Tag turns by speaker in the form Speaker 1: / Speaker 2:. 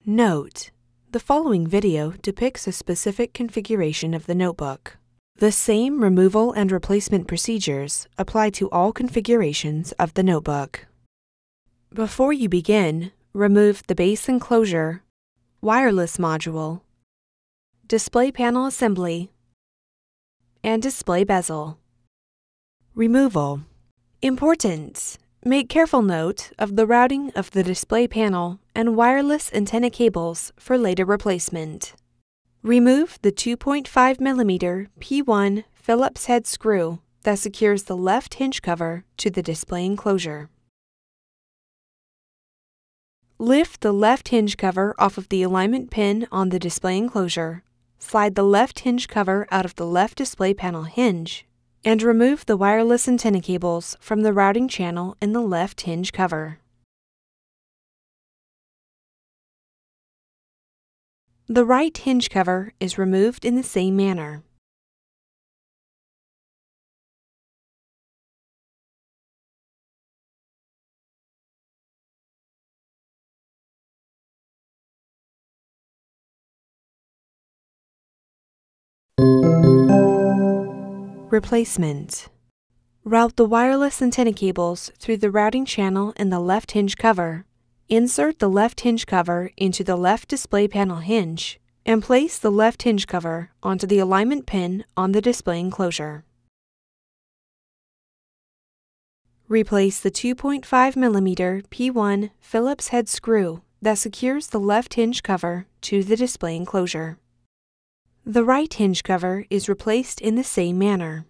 Speaker 1: Note: the following video depicts a specific configuration of the notebook. The same removal and replacement procedures apply to all configurations of the notebook. Before you begin, remove the base enclosure, wireless module, display panel assembly, and display bezel. Removal. Important! Make careful note of the routing of the display panel and wireless antenna cables for later replacement. Remove the 2.5mm P1 Phillips head screw that secures the left hinge cover to the display enclosure. Lift the left hinge cover off of the alignment pin on the display enclosure, slide the left hinge cover out of the left display panel hinge, and remove the wireless antenna cables from the routing channel in the left hinge cover. The right hinge cover is removed in the same manner. Replacement. Route the wireless antenna cables through the routing channel in the left hinge cover. Insert the left hinge cover into the left display panel hinge, and place the left hinge cover onto the alignment pin on the display enclosure. Replace the 2.5mm P1 Phillips head screw that secures the left hinge cover to the display enclosure. The right hinge cover is replaced in the same manner.